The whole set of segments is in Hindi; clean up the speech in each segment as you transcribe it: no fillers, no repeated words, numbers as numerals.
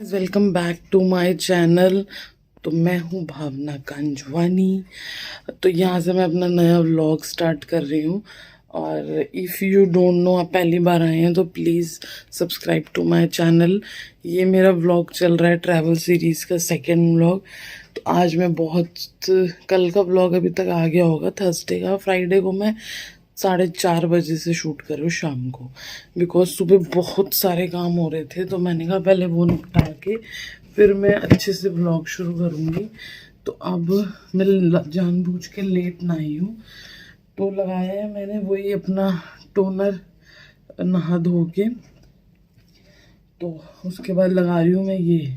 Welcome back to my channel. तो मैं हूँ भावना कांजवानी। तो यहाँ से मैं अपना नया व्लॉग स्टार्ट कर रही हूँ। और इफ़ यू डोंट नो, आप पहली बार आए हैं तो please subscribe to my channel. ये मेरा व्लॉग चल रहा है ट्रैवल सीरीज़ का सेकंड व्लॉग। तो आज मैं कल का व्लॉग अभी तक आ गया होगा, थर्सडे का। फ्राइडे को मैं 4:30 बजे से शूट कर रही हूँ शाम को, बिकॉज सुबह बहुत सारे काम हो रहे थे। तो मैंने कहा पहले वो निपटा के फिर मैं अच्छे से व्लॉग शुरू करूँगी। तो अब मैं जानबूझ के लेट ना आई हूँ। तो लगाया है मैंने वही अपना टोनर, नहा धो के। तो उसके बाद लगा रही हूँ मैं ये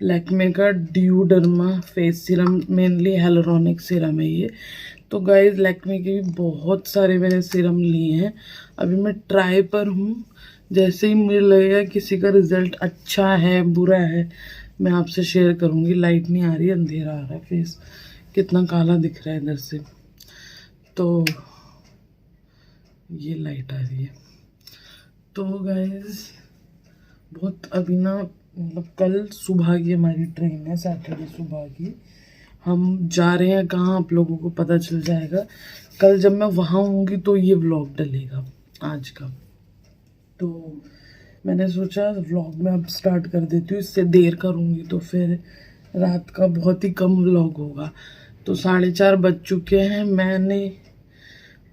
लैक्मे का ड्यूडर्मा face serum, mainly hyaluronic serum है ये। तो गाइस लैक्मे के भी बहुत सारे मैंने सीरम लिए हैं, अभी मैं ट्राई पर हूँ। जैसे ही मुझे लगेगा किसी का रिजल्ट अच्छा है बुरा है, मैं आपसे शेयर करूँगी। लाइट नहीं आ रही, अंधेरा आ रहा है, फेस कितना काला दिख रहा है इधर से। तो ये लाइट आ रही है। तो गाइस बहुत अभी ना, मतलब कल सुबह की हमारी ट्रेन है, सैटरडे सुबह की। हम जा रहे हैं कहाँ आप लोगों को पता चल जाएगा कल जब मैं वहाँ होंगी, तो ये व्लॉग डलेगा आज का। तो मैंने सोचा व्लॉग में अब स्टार्ट कर देती हूँ, इससे देर करूँगी तो फिर रात का बहुत ही कम व्लॉग होगा। तो 4:30 बज चुके हैं। मैंने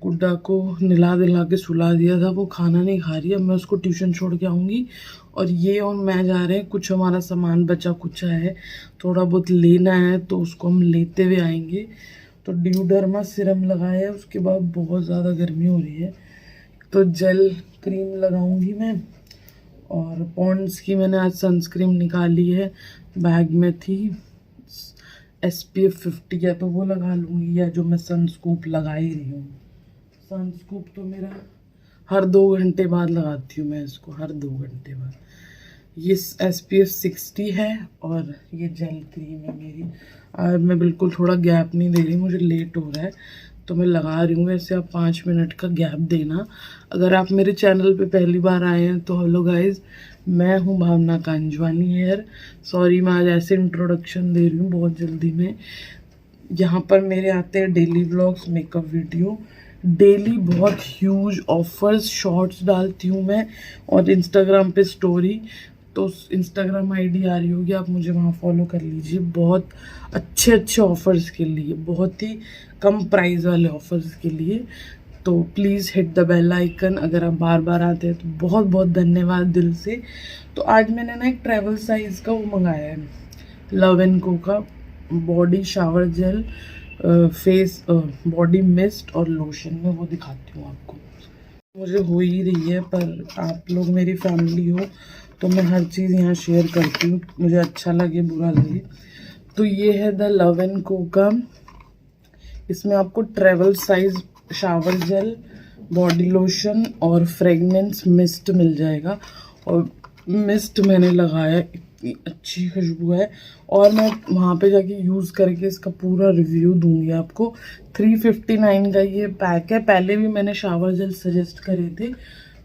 गुड्डा को निला दिला के सुला दिया था, वो खाना नहीं खा रही है। मैं उसको ट्यूशन छोड़ के आऊँगी और ये और मैं जा रहे हैं, कुछ हमारा सामान बचा कुछ है, थोड़ा बहुत लेना है, तो उसको हम लेते हुए आएंगे। तो ड्यूडर्मा सिरम लगाया है, उसके बाद बहुत ज़्यादा गर्मी हो रही है तो जेल क्रीम लगाऊंगी मैं। और पॉन्ड्स की मैंने आज सनस्क्रीन निकाली है, बैग में थी, SPF 50 है तो वो लगा लूँगी, या जो मैं सनस्कूप लगा ही रही हूँ। सनस्कूप तो मेरा हर 2 घंटे बाद लगाती हूँ मैं इसको, हर 2 घंटे बाद। ये SPF 60 है और ये जेल क्रीम है मेरी। आज मैं बिल्कुल थोड़ा गैप नहीं दे रही, मुझे लेट हो रहा है तो मैं लगा रही हूँ। वैसे आप 5 मिनट का गैप देना। अगर आप मेरे चैनल पे पहली बार आए हैं तो हेलो गाइज, मैं हूँ भावना कांजवानी हेयर। सॉरी मैं आज ऐसे इंट्रोडक्शन दे रही हूँ बहुत जल्दी में। यहाँ पर मेरे आते हैं daily vlogs, makeup video, daily बहुत ह्यूज ऑफर्स, शॉर्ट्स डालती हूँ मैं, और इंस्टाग्राम पे स्टोरी। तो इंस्टाग्राम आईडी आ रही होगी, आप मुझे वहाँ फॉलो कर लीजिए। बहुत अच्छे अच्छे ऑफर्स के लिए, बहुत ही कम प्राइस वाले ऑफर्स के लिए। तो please hit the bell icon. अगर आप बार बार आते हैं तो बहुत बहुत धन्यवाद दिल से। तो आज मैंने ना एक ट्रैवल साइज़ का वो मंगाया है, लव एंड को का body shower gel, face body mist और लोशन। में वो दिखाती हूँ आपको। मुझे हो ही रही है, पर आप लोग मेरी फैमिली हो तो मैं हर चीज़ यहाँ शेयर करती हूँ, मुझे अच्छा लगे बुरा लगे। तो ये है द लव एंड को का। इसमें आपको travel size shower gel, body lotion और फ्रेगनेंस मिस्ट मिल जाएगा। और मिस्ट मैंने लगाया, इतनी अच्छी खुशबू है। और मैं वहाँ पे जाके यूज़ करके इसका पूरा रिव्यू दूंगी आपको। 359 का ये पैक है। पहले भी मैंने शावर जेल सजेस्ट करे थे,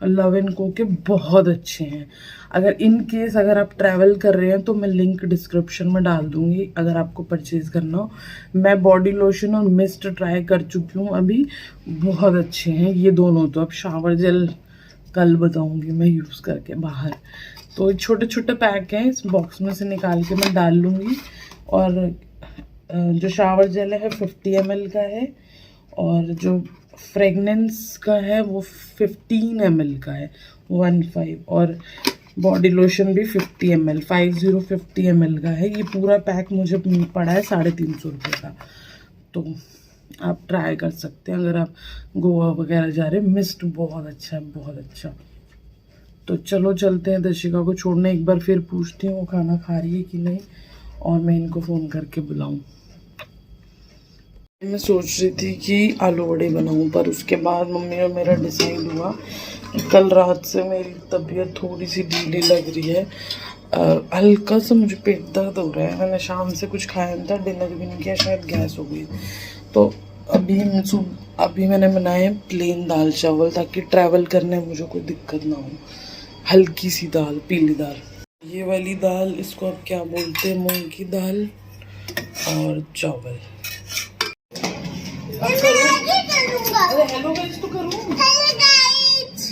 लव एंड को के बहुत अच्छे हैं। अगर इन केस अगर आप ट्रैवल कर रहे हैं तो मैं लिंक डिस्क्रिप्शन में डाल दूंगी अगर आपको परचेज करना हो। मैं बॉडी लोशन और मिस्ट ट्राई कर चुकी हूँ अभी, बहुत अच्छे हैं ये दोनों। तो अब शावर जेल कल बताऊंगी मैं यूज़ करके बाहर। तो छोटे छोटे पैक हैं, इस बॉक्स में से निकाल के मैं डाल लूँगी। और जो शावर जेल है 50 ml का है, और जो फ्रेगनेंस का है वो 15 ml का है, 15। और बॉडी लोशन भी 50 ml, 50 ml का है। ये पूरा पैक मुझे पड़ा है 350 रुपये का। तो आप ट्राई कर सकते हैं अगर आप गोवा वगैरह जा रहे हैं। मिस्ट बहुत अच्छा है, बहुत अच्छा। तो चलो चलते हैं दर्शिका को छोड़ने। एक बार फिर पूछती हूँ वो खाना खा रही है कि नहीं, और मैं इनको फ़ोन करके बुलाऊँ। मैं सोच रही थी कि आलू वड़े बनाऊं, पर उसके बाद मम्मी और मेरा डिसाइड हुआ कि कल रात से मेरी तबीयत थोड़ी सी ढीली लग रही है। हल्का सा मुझे पेट दर्द हो रहा है। मैंने शाम से कुछ खाया नहीं था, डिनर भी नहीं किया, शायद गैस हो गई। तो अभी मैंने बनाए प्लेन दाल चावल, ताकि ट्रैवल करने में मुझे कोई दिक्कत ना हो। हल्की सी दाल, पीली दाल। ये वाली दाल, इसको अब क्या बोलते हैं, मूंग की दाल और चावल। अरे हेलो गाइस तो करूँ। हेलो गाइस,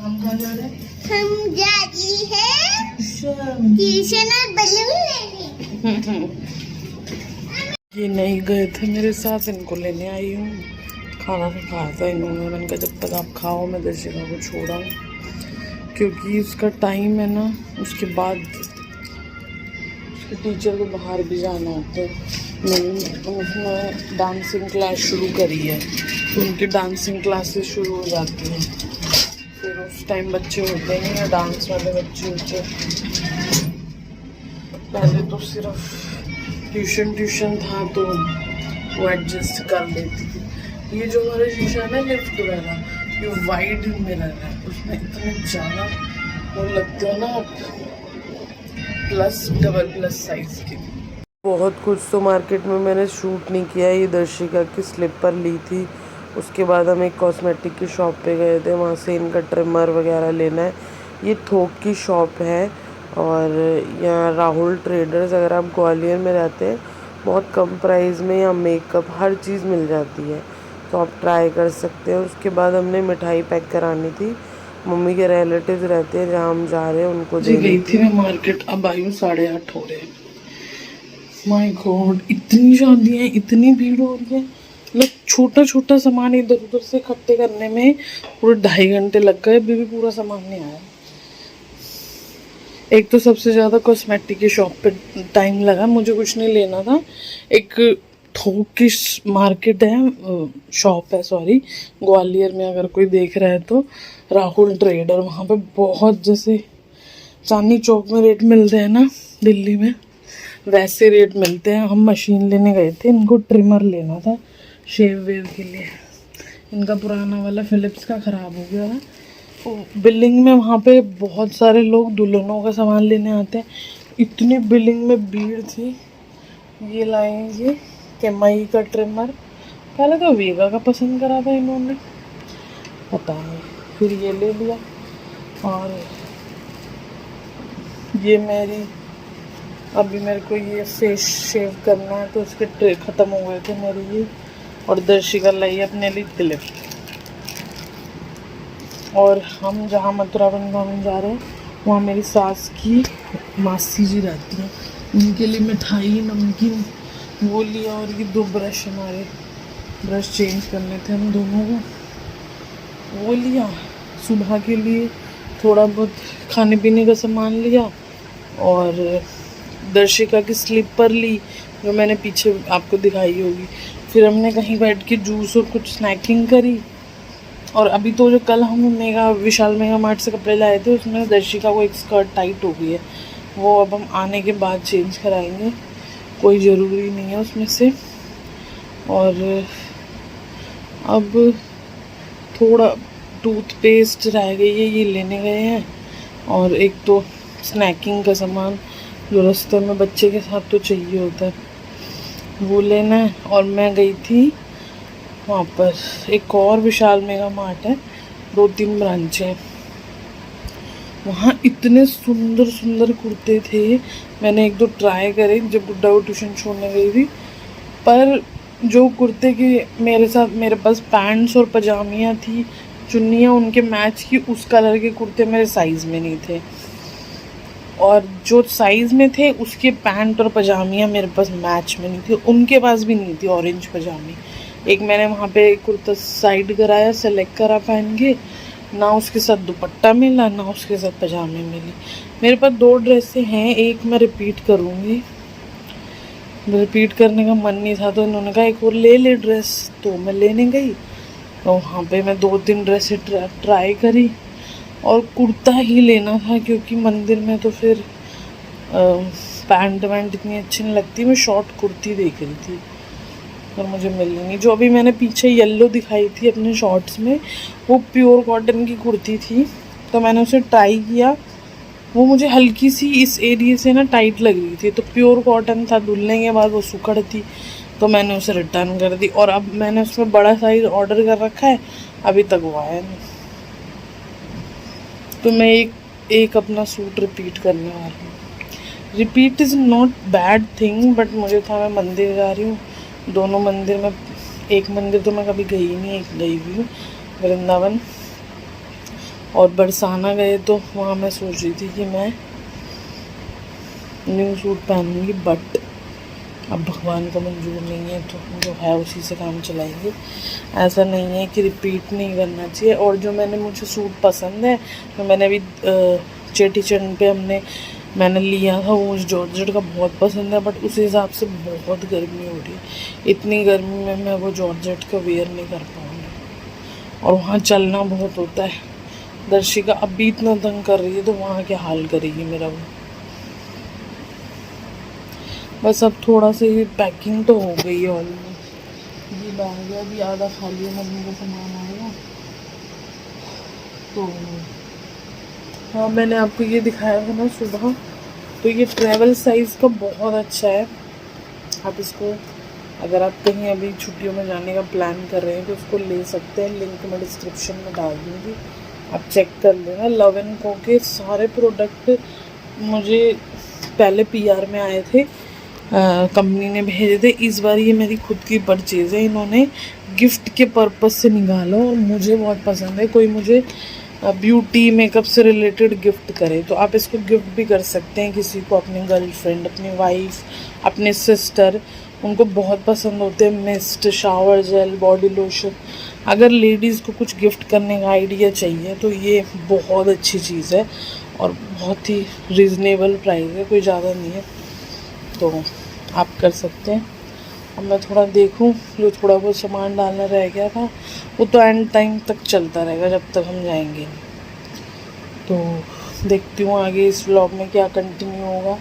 हम कहाँ जा रहे हैं? हम जा रही है ट्यूशन और बलून लेने। ये नहीं गए थे मेरे साथ, इनको लेने आई हूँ। खाना तो खाया था इन्होंने, मैंने कहा जब तक आप खाओ मैं दर्शिका को छोड़ा हूँ, क्योंकि उसका टाइम है ना, उसके बाद उसके टीचर को बाहर भी जाना होता है। उसने डांसिंग क्लास शुरू करी है, तो उनकी डांसिंग क्लासेस शुरू हो जाती हैं, फिर उस टाइम बच्चे होते नहीं हैं, डांस वाले बच्चे होते हैं। पहले तो सिर्फ ट्यूशन था तो वो एडजस्ट कर लेती थी। ये जो हमारा शीशा है ना लिफ्ट वाला, ये वाइड मिरर है, उसमें इतने ज़्यादा वो लगते हो ना प्लस डबल प्लस साइज के। बहुत कुछ तो मार्केट में मैंने शूट नहीं किया। ये दर्शिका की स्लीपर ली थी, उसके बाद हम एक कॉस्मेटिक की शॉप पे गए थे, वहाँ से इनका ट्रिमर वगैरह लेना है। ये थोक की शॉप है और यहाँ राहुल ट्रेडर्स, अगर आप ग्वालियर में रहते हैं बहुत कम प्राइस में यहाँ मेकअप हर चीज़ मिल जाती है, तो आप ट्राई कर सकते हैं। उसके बाद हमने मिठाई पैक करानी थी, मम्मी के रिलेटिव्स रहते हैं जहाँ हम जा रहे हैं उनको दे गई थी मैं मार्केट। अब आई हूँ 8:30 हो रहे हैं। माय गॉड, इतनी शादियाँ, इतनी भीड़ हो रही है, मतलब छोटा छोटा सामान इधर उधर से इकट्ठे करने में पूरे 2.5 घंटे लग गए, अभी भी पूरा सामान नहीं आया। एक तो सबसे ज़्यादा कॉस्मेटिक की शॉप पे टाइम लगा, मुझे कुछ नहीं लेना था। एक थोक की मार्केट है, शॉप है सॉरी, ग्वालियर में अगर कोई देख रहा है तो, राहुल ट्रेडर, वहाँ पे बहुत जैसे चांदनी चौक में रेट मिलते हैं ना दिल्ली में, वैसे रेट मिलते हैं। हम मशीन लेने गए थे, इनको ट्रिमर लेना था शेव वेव के लिए। इनका पुराना वाला फिलिप्स का ख़राब हो गया था। तो बिल्डिंग में वहाँ पे बहुत सारे लोग दुल्हनों का सामान लेने आते हैं, इतनी बिल्डिंग में भीड़ थी। ये लाएंगे केमई का ट्रिमर, पहले तो वेगा का पसंद करा था इन्होंने, पता नहीं, फिर ये ले लिया। और ये अभी मेरे को ये फेस शेव करना है, तो उसके ट्रे ख़त्म हो गए थे मेरे ये। और दर्शिका लाई अपने लिए क्लिप। और हम जहाँ मथुरा वृंदावन जा रहे हैं वहाँ मेरी सास की मासी जी रहती हैं, उनके लिए मिठाई नमकीन वो लिया। और ये 2 ब्रश, हमारे ब्रश चेंज करने थे हम दोनों को, वो लिया। सुबह के लिए थोड़ा बहुत खाने पीने का सामान लिया, और दर्शिका की स्लीपर ली जो मैंने पीछे आपको दिखाई होगी। फिर हमने कहीं बैठ के जूस और कुछ स्नैकिंग करी। और अभी तो जो कल हम विशाल मेगा मार्ट से कपड़े लाए थे, उसमें दर्शिका को एक स्कर्ट टाइट हो गई है, वो अब हम आने के बाद चेंज कराएंगे, कोई ज़रूरी नहीं है उसमें से। और अब थोड़ा टूथपेस्ट रह गई है, ये लेने गए हैं। और एक तो स्नैकिंग का सामान जो रास्ते में बच्चे के साथ तो चाहिए होता है, वो लेना है। और मैं गई थी वहाँ पर, एक और विशाल मेगा मार्ट है, 2-3 ब्रांच हैं, वहाँ इतने सुंदर सुंदर कुर्ते थे। मैंने 1-2 ट्राई करे जब गुड्डा को ट्यूशन छोड़ने गई थी, पर जो कुर्ते के मेरे पास पैंट्स और पजामियाँ थी, चुन्नियाँ उनके मैच की, उस कलर के कुर्ते मेरे साइज़ में नहीं थे। और जो साइज़ में थे उसके पैंट और पजामियाँ मेरे पास मैच में नहीं थी, उनके पास भी नहीं थी ऑरेंज पजामी। एक मैंने वहाँ पे कुर्ता साइड कराया, सेलेक्ट करा पहन के, ना उसके साथ दुपट्टा मिला ना उसके साथ पजामे मिली। मेरे पास 2 ड्रेसें हैं, एक मैं रिपीट करूँगी, रिपीट करने का मन नहीं था, तो इन्होंने कहा एक और ले ड्रेस, तो मैं लेने गई। तो वहाँ पे मैं 2-3 ड्रेसें ट्राई करी, और कुर्ता ही लेना था क्योंकि मंदिर में तो फिर पैंट वैंट इतनी अच्छी नहीं लगती। मैं शॉर्ट कुर्ती देख रही थी पर मुझे मिली नहीं। जो अभी मैंने पीछे येलो दिखाई थी अपने शॉर्ट्स में, वो प्योर कॉटन की कुर्ती थी, तो मैंने उसे ट्राई किया, वो मुझे हल्की सी इस एरिया से ना टाइट लग रही थी, तो प्योर कॉटन था, धुलने के बाद वो सुखड़ थी, तो मैंने उसे रिटर्न कर दी। और अब मैंने उसमें बड़ा साइज़ ऑर्डर कर रखा है, अभी तक वो आया नहीं। तो मैं एक एक अपना सूट रिपीट करने वाली हूँ। Repeat is not bad thing, but मुझे था मैं मंदिर जा रही हूँ, दोनों मंदिर में, एक मंदिर तो मैं कभी गई नहीं, एक गई हुई हूँ वृंदावन, और बरसाना गए तो वहाँ मैं सोच रही थी कि मैं न्यू सूट पहनूंगी, बट अब भगवान को मंजूर नहीं है तो जो है उसी से काम चलाएंगे। ऐसा नहीं है कि रिपीट नहीं करना चाहिए। और जो मुझे सूट पसंद है, तो मैंने अभी चेटी चंड पे मैंने लिया था, वो जॉर्जेट का बहुत पसंद है, बट उस हिसाब से बहुत गर्मी हो रही है। इतनी गर्मी में मैं वो जॉर्जेट का वेयर नहीं कर पाऊँगी, और वहाँ चलना बहुत होता है। दर्शिका अभी इतना तंग कर रही है, तो वहाँ क्या हाल करेगी मेरा वो। बस अब थोड़ा सा ही पैकिंग तो हो गई है ऑलमोस्ट। ये बैग है अभी आधा खाली है, मम्मी का सामान आएगा तो। हाँ, मैंने आपको ये दिखाया था ना सुबह, तो ये ट्रैवल साइज़ का बहुत अच्छा है। आप इसको, अगर आप कहीं अभी छुट्टियों में जाने का प्लान कर रहे हैं तो उसको ले सकते हैं। लिंक मैं डिस्क्रिप्शन में डाल दूँगी, आप चेक कर लेना। लव एंड को के सारे प्रोडक्ट मुझे पहले PR में आए थे, कंपनी ने भेजे थे। इस बार ये मेरी खुद की परचेज़ है, इन्होंने गिफ्ट के पर्पज़ से निकाला, और मुझे बहुत पसंद है। कोई मुझे ब्यूटी मेकअप से रिलेटेड गिफ्ट करे तो आप इसको गिफ्ट भी कर सकते हैं किसी को, अपनी गर्लफ्रेंड, अपनी वाइफ, अपने सिस्टर, उनको बहुत पसंद होते हैं mist, shower gel, body lotion. अगर लेडीज़ को कुछ गिफ्ट करने का आइडिया चाहिए तो ये बहुत अच्छी चीज़ है, और बहुत ही रीज़नेबल प्राइस है, कोई ज़्यादा नहीं है, तो आप कर सकते हैं। अब मैं थोड़ा देखूं, जो थोड़ा बहुत सामान डालना रह गया था वो तो एंड टाइम तक चलता रहेगा जब तक हम जाएंगे। तो देखती हूँ आगे इस व्लॉग में क्या कंटिन्यू होगा,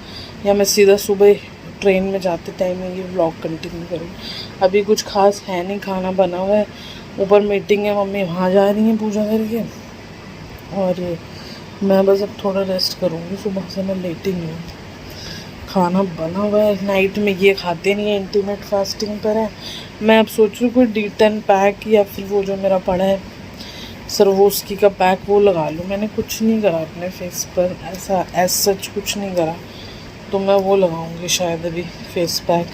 या मैं सीधा सुबह ट्रेन में जाते टाइम में ये व्लॉग कंटिन्यू करूँ। अभी कुछ खास है नहीं, खाना बना हुआ है, ऊपर मीटिंग है, मम्मी वहाँ जा रही हैं पूजा करके, और मैं बस अब थोड़ा रेस्ट करूँगी। सुबह से मैं लेटी नहीं हूँ, खाना बना हुआ है। नाइट में ये खाते नहीं है, इंटीमेट फास्टिंग पर है। मैं अब सोच रही हूँ कोई D10 पैक, या फिर वो जो मेरा पड़ा है सर्वोस्की का पैक, वो लगा लूँ। मैंने कुछ नहीं करा अपने फेस पर, ऐसा सच कुछ नहीं करा, तो मैं वो लगाऊंगी शायद अभी फेस पैक,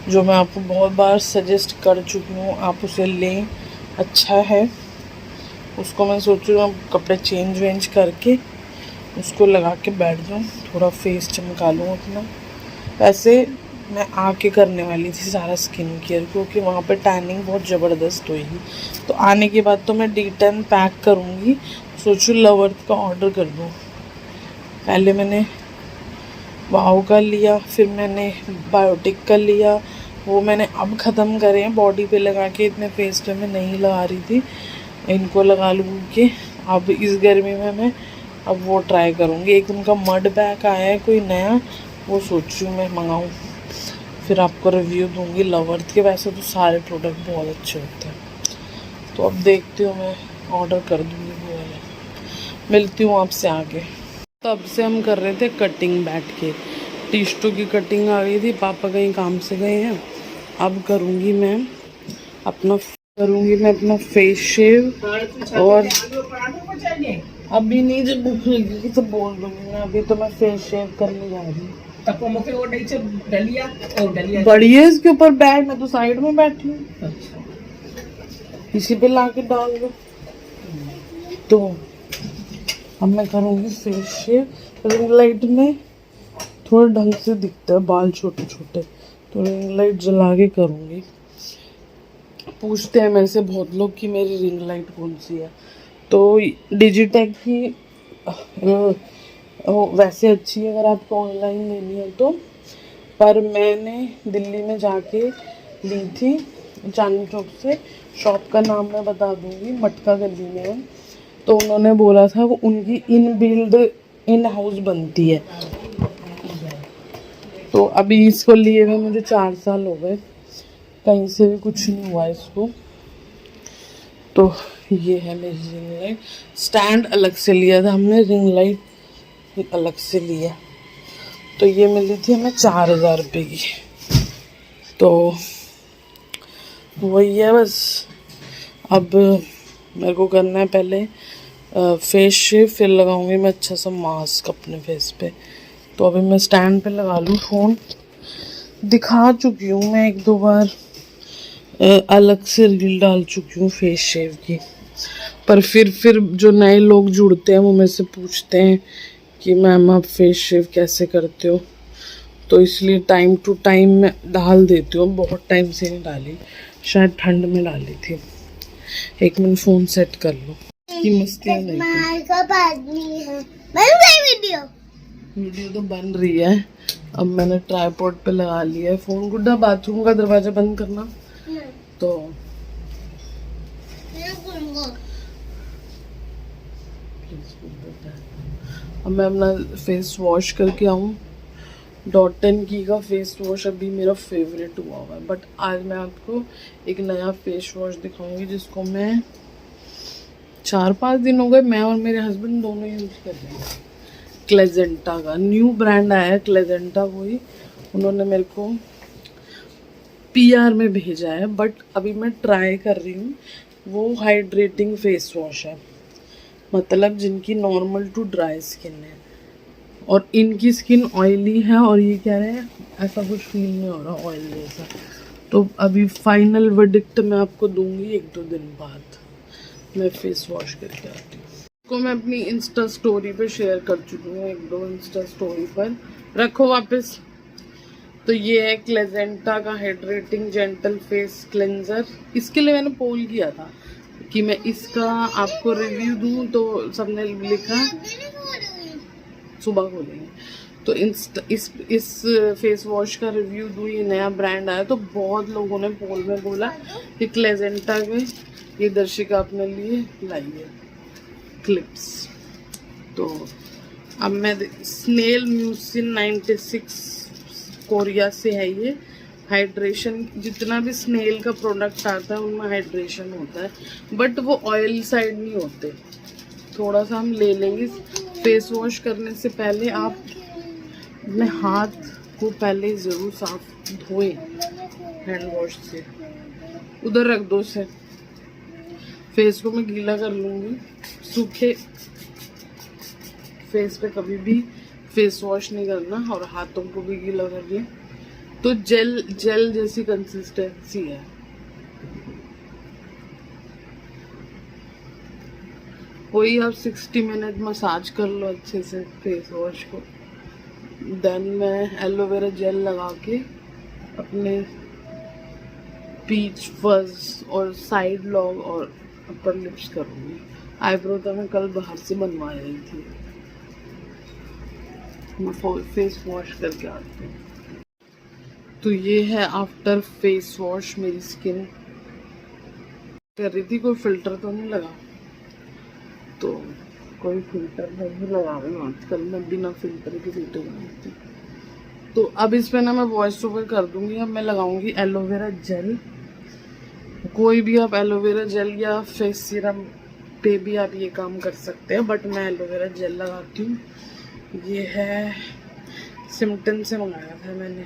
जो मैं आपको बहुत बार सजेस्ट कर चुकी हूँ, आप उसे लें, अच्छा है। उसको मैं सोच रही हूँ कपड़े चेंज वेंज करके उसको लगा के बैठ जाऊँ, थोड़ा फेस चमका लूँ अपना। वैसे मैं आके करने वाली थी सारा स्किन केयर, क्योंकि वहाँ पे टैनिंग बहुत ज़बरदस्त हुई। तो आने के बाद तो मैं D10 पैक करूँगी, सोचूँ लवर्थ का ऑर्डर कर दूँ। पहले मैंने वाओ का लिया, फिर मैंने बायोटिक का लिया, वो मैंने अब ख़त्म करे हैं बॉडी पे लगा के, इतने फेस पे मैं नहीं लगा रही थी। इनको लगा लूँगी। अब इस गर्मी में मैं अब वो ट्राई करूँगी। एक उनका मड पैक आया है कोई नया, वो सोच रही हूँ मैं मंगाऊँ, फिर आपको रिव्यू दूँगी लवर्थ के। वैसे तो सारे प्रोडक्ट बहुत अच्छे होते हैं, तो अब देखती हूँ मैं ऑर्डर कर दूँगी वो वाला। मिलती हूँ आपसे आगे। तब से हम कर रहे थे कटिंग बैठ के, टिश्टू की कटिंग आ गई थी, पापा कहीं काम से गए हैं। अब करूँगी मैं अपना फेस शेव, और अभी नहीं, जब भूख लगेगी तो बोल दूँगी मैं। अभी तो मैं फेस शेव करने जा रही हूँ। बढ़िया, इसके ऊपर बैठ, मैं तो साइड में बैठी हूँ, इसी पे ला के डाल दो। तो अब मैं करूँगी फेस शेव। रिंग लाइट में थोड़ा ढंग से दिखता है, बाल छोटे छोटे, तो रिंग लाइट जला के करूँगी। पूछते हैं मेरे से बहुत लोग कि मेरी रिंग लाइट कौन सी है, तो डिजिटेक की वैसे अच्छी है अगर आपको ऑनलाइन लेनी है तो, पर मैंने दिल्ली में जाके ली थी चांदनी चौक से। शॉप का नाम मैं बता दूँगी, मटका गली में है। तो उन्होंने बोला था वो उनकी इन हाउस बनती है। तो अभी इसको लिए हुए मुझे 4 साल हो गए, कहीं से भी कुछ नहीं हुआ इसको। तो ये है मेरी रिंग लाइट। स्टैंड अलग से लिया था हमने, रिंग लाइट अलग से लिया। तो ये मिली थी हमें 4000 रुपये की। तो वही है बस। अब मेरे को करना है पहले फेस शेव, फिर लगाऊंगी मैं अच्छा सा मास्क अपने फेस पे। तो अभी मैं स्टैंड पे लगा लूँ फ़ोन। दिखा चुकी हूँ मैं 1-2 बार, अलग से रील डाल चुकी हूँ फेस शेव की। पर फिर जो नए लोग जुड़ते हैं वो मेरे से पूछते हैं कि मैम आप फेस शेव कैसे करते हो, तो इसलिए टाइम टू टाइम मैं डाल देती हूँ। बहुत टाइम से नहीं डाली, शायद ठंड में डाली थी। 1 मिनट फ़ोन सेट कर लो। की मस्तियाँ वीडियो तो बन रही है। अब मैंने ट्राइपॉड पे लगा लिया है फ़ोन। गुड्डा बाथरूम का दरवाज़ा बंद करना। तो अब मैं अपना फेस वॉश करके आऊँ। डॉट एंड की का फेस वॉश अभी मेरा फेवरेट हुआ है, बट आज मैं आपको एक नया फेस वॉश दिखाऊंगी जिसको मैं 4-5 दिन हो गए मैं और मेरे हस्बैंड दोनों यूज़ कर रहे हैं। क्लेजेंटा का न्यू ब्रांड आया है, क्लेजेंटा वही उन्होंने मेरे को PR में भेजा है, बट अभी मैं ट्राई कर रही हूँ। वो हाइड्रेटिंग फेस वॉश है, मतलब जिनकी नॉर्मल टू ड्राई स्किन है और इनकी स्किन ऑयली है, और ये कह रहे हैं ऐसा कुछ फील नहीं हो रहा ऑयल जैसा। तो अभी फाइनल वर्डिक्ट मैं आपको दूंगी 1-2 दिन बाद। मैं फेस वॉश करके आती हूँ। को मैं अपनी इंस्टा स्टोरी पे शेयर कर चुकी हूँ, 1-2 इंस्टा स्टोरी पर। रखो वापस। तो ये है क्लेजेंटा का हाइड्रेटिंग जेंटल फेस क्लेंजर। इसके लिए मैंने पोल किया था कि मैं इसका आपको रिव्यू दूँ, तो सबने लिखा सुबह खोलेंगे तो इस फेस वॉश का रिव्यू दूँ, ये नया ब्रांड आया। तो बहुत लोगों ने पोल में बोला कि क्लेजेंटा के ये दर्शिका अपने लिए लाई है क्लिप्स। तो अब मैं स्नेल म्यूसिन 96 कोरिया से है ये। हाइड्रेशन, जितना भी स्नेल का प्रोडक्ट आता है उनमें हाइड्रेशन होता है, बट वो ऑयल साइड नहीं होते। थोड़ा सा हम ले लेंगे। फेस वॉश करने से पहले आप अपने हाथ को पहले ज़रूर साफ धोएं हैंड वॉश से। उधर रख दो उसे। फेस को मैं गीला कर लूँगी। सूखे फेस पे कभी भी फेस वॉश नहीं करना, और हाथों को भी गीला कर लिया तो जेल जैसी कंसिस्टेंसी है। वही आप 60 मिनट मसाज कर लो अच्छे से फेस वॉश को। देन मैं एलोवेरा जेल लगा के अपने पीच फज और साइड लॉग और अपर लिप्स करूँगी। आईब्रो तो मैं कल बाहर से बनवा रही थी। मैं फेस वॉश करके आती हूँ। तो ये है आफ्टर फेस वॉश मेरी स्किन। कर रही थी कोई फिल्टर तो नहीं लगा, तो कोई फिल्टर नहीं लगा रही हूँ आजकल मैं, बिना फिल्टर के वीडियो बनाती। तो अब इस पे ना मैं वॉइस ओवर कर दूंगी। अब मैं लगाऊंगी एलोवेरा जेल। कोई भी आप एलोवेरा जेल या फेस सीरम पे भी आप ये काम कर सकते हैं, बट मैं एलोवेरा जेल लगाती हूँ। ये है सिम्टन से मंगाया था मैंने,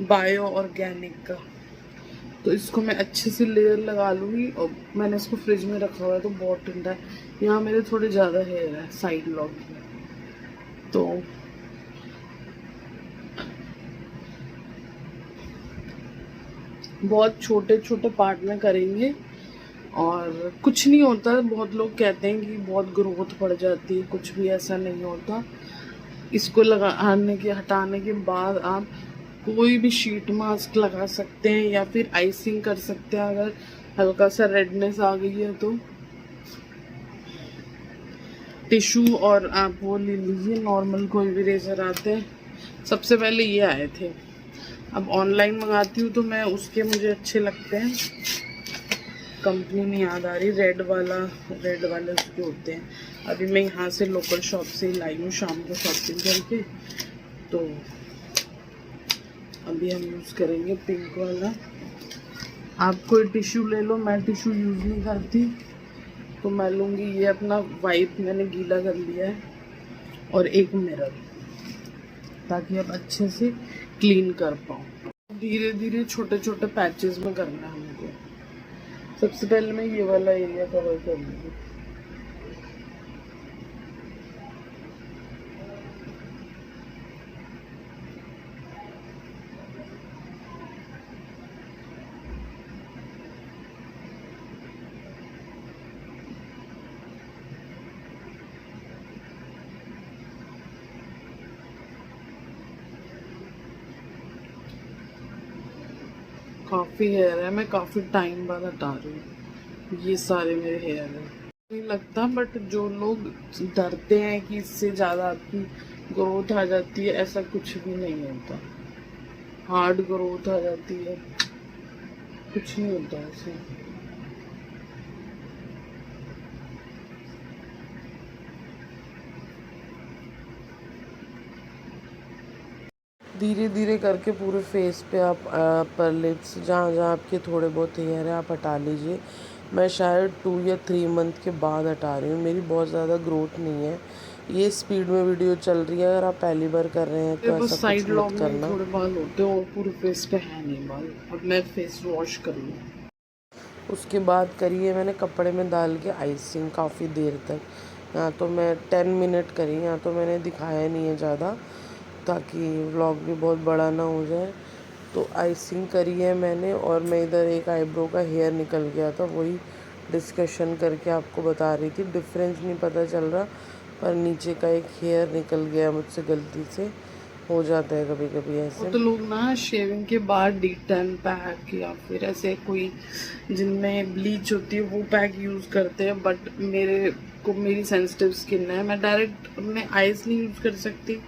बायो ऑर्गेनिक का। तो इसको मैं अच्छे से लेयर लगा लूँगी। और मैंने इसको फ्रिज में रखा हुआ है तो बहुत ठंडा है। यहाँ मेरे थोड़े ज़्यादा हेयर है साइड लॉक में, तो बहुत छोटे छोटे पार्ट में करेंगे और कुछ नहीं होता। बहुत लोग कहते हैं कि बहुत ग्रोथ पड़ जाती है, कुछ भी ऐसा नहीं होता। इसको हटाने के बाद आप कोई भी शीट मास्क लगा सकते हैं या फिर आइसिंग कर सकते हैं। अगर हल्का सा रेडनेस आ गई है तो टिश्यू और आप वो ले लीजिए, नॉर्मल कोई भी रेजर आते हैं। सबसे पहले ये आए थे, अब ऑनलाइन मंगाती हूँ तो मैं उसके मुझे अच्छे लगते हैं। कंपनी नहीं याद आ रही, रेड वाले उसके होते हैं। अभी मैं यहाँ से लोकल शॉप से ही लाई हूँ शाम को शॉपिंग करके। तो अभी हम यूज़ करेंगे पिंक वाला। आप कोई टिश्यू ले लो, मैं टिश्यू यूज़ नहीं करती तो मैं लूँगी ये अपना वाइप, मैंने गीला कर लिया है, और एक मिरर, ताकि आप अच्छे से क्लीन कर पाओ। धीरे धीरे छोटे छोटे पैचेस में करना है हमको। सबसे पहले मैं ये वाला एरिया कवर कर लूँगी। काफ़ी हेयर है, मैं काफ़ी टाइम बाद हटा रही हूँ। ये सारे मेरे हेयर है, नहीं लगता, बट जो लोग डरते हैं कि इससे ज़्यादा आपकी ग्रोथ आ जाती है, ऐसा कुछ भी नहीं होता। हार्ड ग्रोथ आ जाती है, कुछ नहीं होता ऐसे। धीरे धीरे करके पूरे फेस पे आप अपर लिप्स, जहाँ जहाँ आपके थोड़े बहुत हेयर है आप हटा लीजिए। मैं शायद 2 या 3 मंथ के बाद हटा रही हूँ, मेरी बहुत ज़्यादा ग्रोथ नहीं है। ये स्पीड में वीडियो चल रही है, अगर आप पहली बार कर रहे हैं तो ऐसा कुछ साइड लॉब मत में करना। थोड़े बाल होते हैं और पूरे फेस पे है नहीं बाल। अब मैं फेस वॉश कर लूँ। उसके बाद करिए मैंने कपड़े में डाल के आइसिंग काफ़ी देर तक, यहाँ तो मैं 10 मिनट करी, यहाँ तो मैंने दिखाया नहीं है ज़्यादा ताकि व्लॉग भी बहुत बड़ा ना हो जाए। तो आइसिंग करी है मैंने, और मैं इधर एक आईब्रो का हेयर निकल गया था, वही डिस्कशन करके आपको बता रही थी। डिफरेंस नहीं पता चल रहा, पर नीचे का एक हेयर निकल गया मुझसे गलती से, हो जाता है कभी कभी वो ऐसे। तो लोग ना शेविंग के बाद D10 पैक या फिर ऐसे कोई जिनमें ब्लीच होती है वो पैक यूज़ करते हैं, बट मेरी सेंसिटिव स्किन है, मैं डायरेक्ट अपने आइज नहीं यूज़ कर सकती।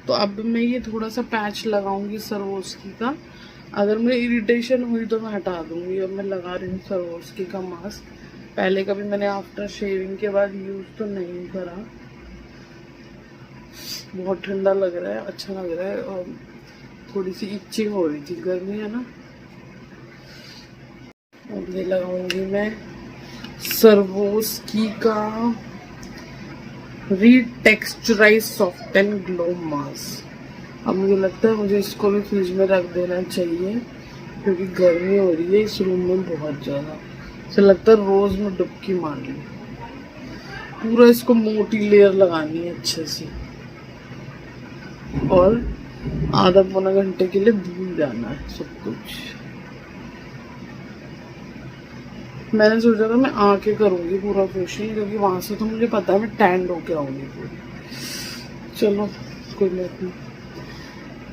तो अब मैं ये थोड़ा सा पैच लगाऊंगी सर्वोस्की का। अगर मुझे इरिटेशन हुई तो मैं हटा दूंगी। अब मैं लगा रही हूँ सर्वोस्की का मास्क। पहले कभी मैंने आफ्टर शेविंग के बाद यूज़ तो नहीं करा। बहुत ठंडा लग रहा है, अच्छा लग रहा है, और थोड़ी सी इचिंग हो रही थी, गर्मी है ना। अब ये लगाऊंगी मैं सर्वोस्की का रीटेक्सचराइज सॉफ्ट एंड ग्लो मास्क। अब मुझे लगता है मुझे इसको भी फ्रिज में रख देना चाहिए, क्योंकि गर्मी हो रही है इस रूम में बहुत ज़्यादा। ऐसा लगता है रोज़ में डुबकी मार ली। पूरा इसको मोटी लेयर लगानी है अच्छे से, और आधा पौना घंटे के लिए भूल जाना है सब कुछ। मैंने सोचा था मैं आके करूँगी पूरा फेशियल, क्योंकि वहाँ से तो मुझे पता है मैं टैंड होके आऊँगी पूरी। चलो कोई बात नहीं,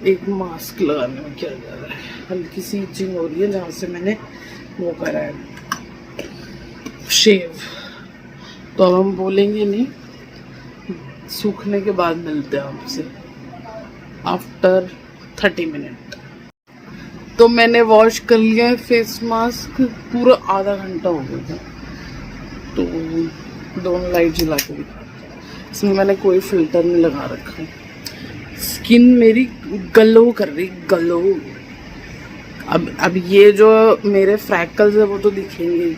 एक मास्क लगाने में क्या जा रहा है। हल्की सी इचिंग हो रही है जहाँ से मैंने वो करा है शेव। तो अब हम बोलेंगे नहीं, सूखने के बाद मिलते हैं आपसे आफ्टर 30 मिनट। तो मैंने वॉश कर लिया है फेस मास्क, पूरा आधा घंटा हो गया था। तो दोनों लाइट जला के दिखा, इसमें मैंने कोई फिल्टर नहीं लगा रखा है। स्किन मेरी ग्लो कर रही, ग्लो। अब ये जो मेरे फ्रैकल्स है वो तो दिखेंगे,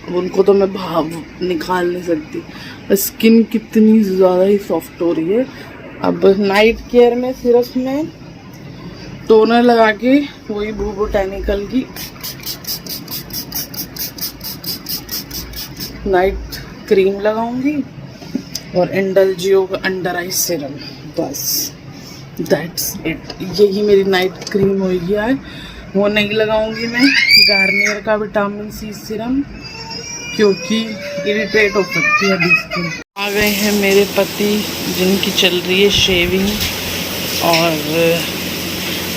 अब उनको तो मैं भाव निकाल नहीं सकती। स्किन कितनी ज़्यादा ही सॉफ्ट हो रही है। अब नाइट केयर में सिर्फ मैं टोनर लगा के वही ब्लू बोटैनिकल की नाइट क्रीम लगाऊंगी, और इंडलजियो का अंडर आई सीरम, बस दैट्स इट। यही मेरी नाइट क्रीम होगी आज। वो नहीं लगाऊंगी मैं गार्नियर का विटामिन सी सीरम, क्योंकि इरिटेट हो सकती है अभी स्किन। आ गए हैं मेरे पति, जिनकी चल रही है शेविंग, और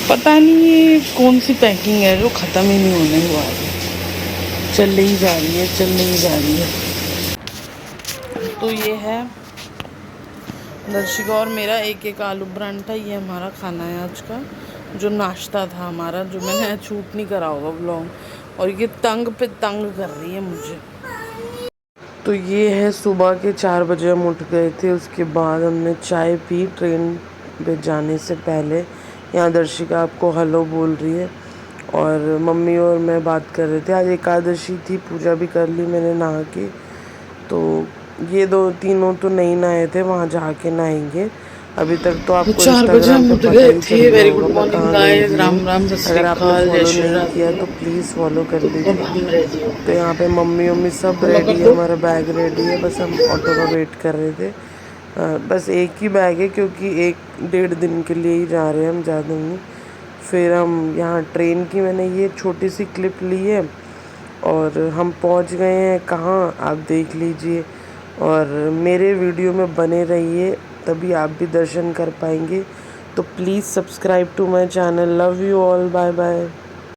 पता नहीं ये कौन सी पैकिंग है जो ख़त्म ही नहीं होने वाली है, चल ही जा रही है, चल ही जा रही है। तो ये है दर्शिका और मेरा एक आलू परांठा, ये हमारा खाना है आज का, जो नाश्ता था हमारा, जो मैंने शूट नहीं करा होगा व्लॉग। और ये तंग पे तंग कर रही है मुझे। तो ये है सुबह के 4 बजे हम उठ गए थे, उसके बाद हमने चाय पी ट्रेन पे जाने से पहले। यहाँ दर्शिका आपको हेलो बोल रही है, और मम्मी और मैं बात कर रहे थे। आज एकादशी थी, पूजा भी कर ली मैंने नहा के। तो ये तीनों तो नहीं नहाए थे, वहाँ जाके नहाएंगे। अभी तक तो आपको 4 बजे इंस्टाग्राम हम पे उठ पता गए ही थे। चल गया वेरी होगा गुड मैं मॉर्निंग कहाँ गई गाइस, हुई राम हूँ। राम, सत श्री अगर आपने अकाल, जय फॉलो श्री नहीं राधे। किया तो प्लीज़ फॉलो कर तो अब लीजिए। हम रेडी हो तो यहाँ पे मम्मी सब फॉलो रेडी कर है, दो। हमारा बैग रेडी है, बस हम ऑटो का वेट कर रहे थे। बस एक ही बैग है, क्योंकि 1-1.5 दिन के लिए ही जा रहे हैं हम, ज़्यादा नहीं। फिर हम यहाँ ट्रेन की मैंने ये छोटी सी क्लिप ली है, और हम पहुँच गए हैं कहाँ आप देख लीजिए। और मेरे वीडियो में बने रहिए, तभी आप भी दर्शन कर पाएंगे। तो please subscribe to my channel. Love you all, bye bye.